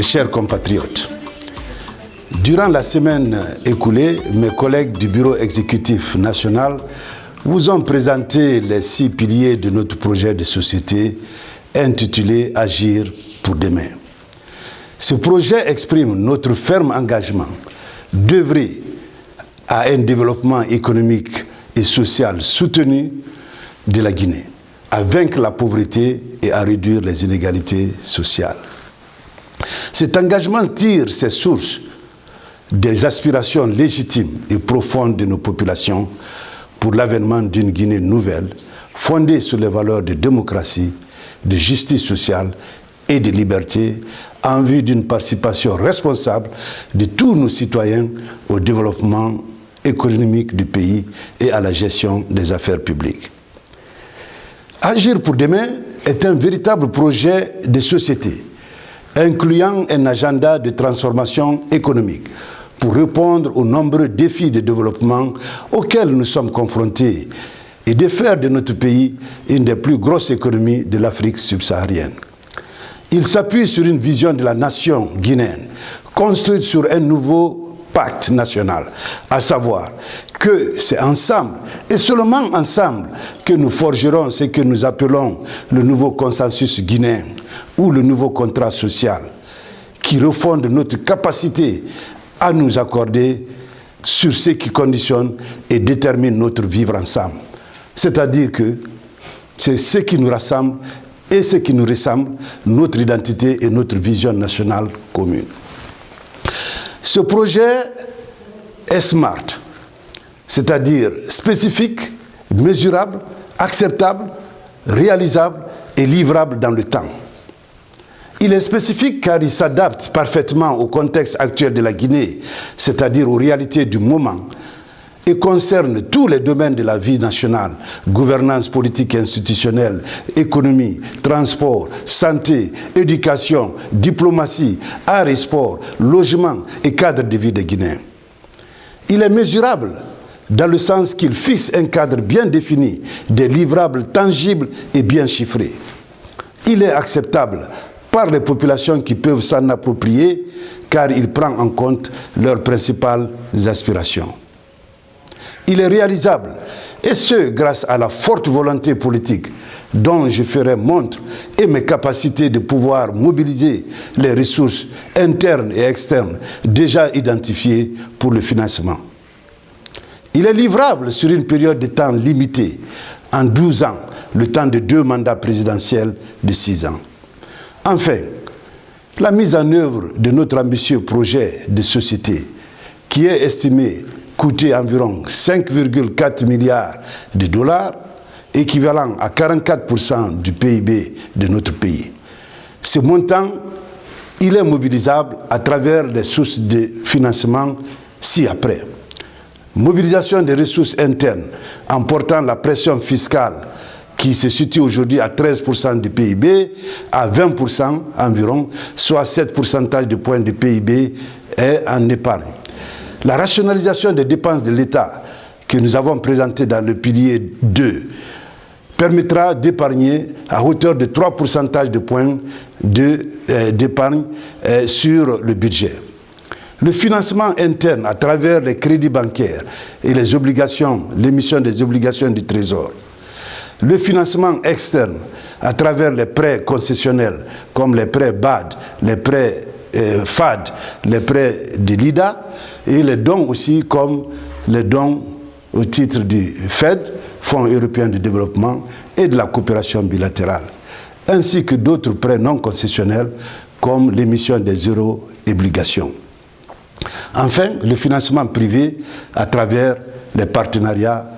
Mes chers compatriotes, durant la semaine écoulée, mes collègues du Bureau exécutif national vous ont présenté les 6 piliers de notre projet de société intitulé « Agir pour demain ». Ce projet exprime notre ferme engagement d'œuvrer à un développement économique et social soutenu de la Guinée, à vaincre la pauvreté et à réduire les inégalités sociales. Cet engagement tire ses sources des aspirations légitimes et profondes de nos populations pour l'avènement d'une Guinée nouvelle, fondée sur les valeurs de démocratie, de justice sociale et de liberté, en vue d'une participation responsable de tous nos citoyens au développement économique du pays et à la gestion des affaires publiques. Agir pour demain est un véritable projet de société, incluant un agenda de transformation économique pour répondre aux nombreux défis de développement auxquels nous sommes confrontés et de faire de notre pays une des plus grosses économies de l'Afrique subsaharienne. Il s'appuie sur une vision de la nation guinéenne, construite sur un nouveau pacte national, à savoir que c'est ensemble, et seulement ensemble, que nous forgerons ce que nous appelons le nouveau consensus guinéen ou le nouveau contrat social, qui refonde notre capacité à nous accorder sur ce qui conditionne et détermine notre vivre ensemble. C'est-à-dire que c'est ce qui nous rassemble et ce qui nous ressemble, notre identité et notre vision nationale commune. Ce projet est SMART, c'est-à-dire spécifique, mesurable, acceptable, réalisable et livrable dans le temps. Il est spécifique car il s'adapte parfaitement au contexte actuel de la Guinée, c'est-à-dire aux réalités du moment, et concerne tous les domaines de la vie nationale, gouvernance politique et institutionnelle, économie, transport, santé, éducation, diplomatie, art et sport, logement et cadre de vie des Guinéens. Il est mesurable dans le sens qu'il fixe un cadre bien défini, des livrables tangibles et bien chiffrés. Il est acceptable par les populations qui peuvent s'en approprier car il prend en compte leurs principales aspirations. Il est réalisable, et ce, grâce à la forte volonté politique dont je ferai montre et mes capacités de pouvoir mobiliser les ressources internes et externes déjà identifiées pour le financement. Il est livrable sur une période de temps limitée, en 12 ans, le temps de 2 mandats présidentiels de 6 ans. Enfin, la mise en œuvre de notre ambitieux projet de société, qui est estimé coûter environ 5,4 milliards de dollars, équivalent à 44% du PIB de notre pays. Ce montant, il est mobilisable à travers les sources de financement ci-après. Mobilisation des ressources internes en portant la pression fiscale qui se situe aujourd'hui à 13% du PIB, à 20% environ, soit 7 pourcentages de points de PIB est en épargne. La rationalisation des dépenses de l'État que nous avons présentée dans le pilier 2 permettra d'épargner à hauteur de 3 pourcentages de points d'épargne sur le budget. Le financement interne à travers les crédits bancaires et les obligations, l'émission des obligations du Trésor. Le financement externe à travers les prêts concessionnels comme les prêts BAD, les prêts FAD, les prêts de l'IDA et les dons aussi comme les dons au titre du FED, Fonds européen de développement, et de la coopération bilatérale, ainsi que d'autres prêts non concessionnels comme l'émission des euro-obligations. Enfin, le financement privé à travers les partenariats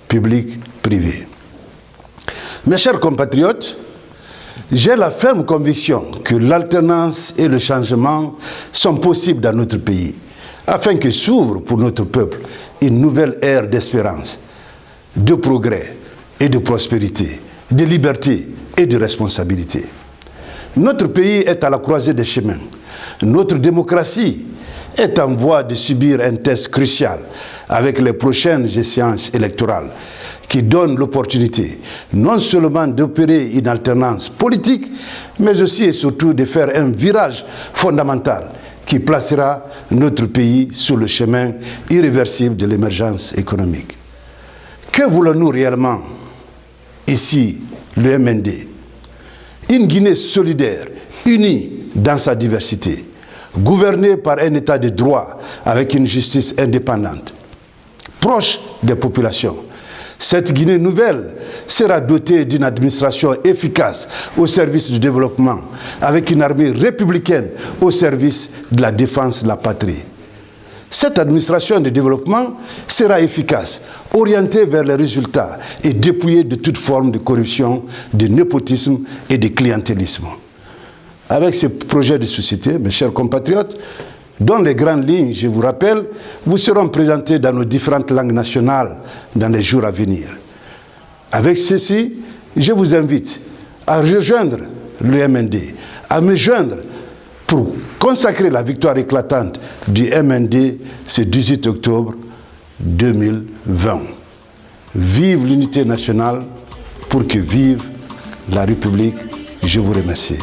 publics-privés. Mes chers compatriotes, j'ai la ferme conviction que l'alternance et le changement sont possibles dans notre pays, afin que s'ouvre pour notre peuple une nouvelle ère d'espérance, de progrès et de prospérité, de liberté et de responsabilité. Notre pays est à la croisée des chemins. Notre démocratie est en voie de subir un test crucial avec les prochaines échéances électorales qui donne l'opportunité non seulement d'opérer une alternance politique, mais aussi et surtout de faire un virage fondamental qui placera notre pays sur le chemin irréversible de l'émergence économique. Que voulons-nous réellement ici, le MND? Une Guinée solidaire, unie dans sa diversité, gouvernée par un État de droit avec une justice indépendante, proche des populations. Cette Guinée nouvelle sera dotée d'une administration efficace au service du développement, avec une armée républicaine au service de la défense de la patrie. Cette administration de développement sera efficace, orientée vers les résultats et dépouillée de toute forme de corruption, de népotisme et de clientélisme. Avec ce projet de société, mes chers compatriotes, dont les grandes lignes, je vous rappelle, vous seront présentées dans nos différentes langues nationales dans les jours à venir. Avec ceci, je vous invite à rejoindre le MND, à me joindre pour consacrer la victoire éclatante du MND ce 18 octobre 2020. Vive l'unité nationale pour que vive la République. Je vous remercie.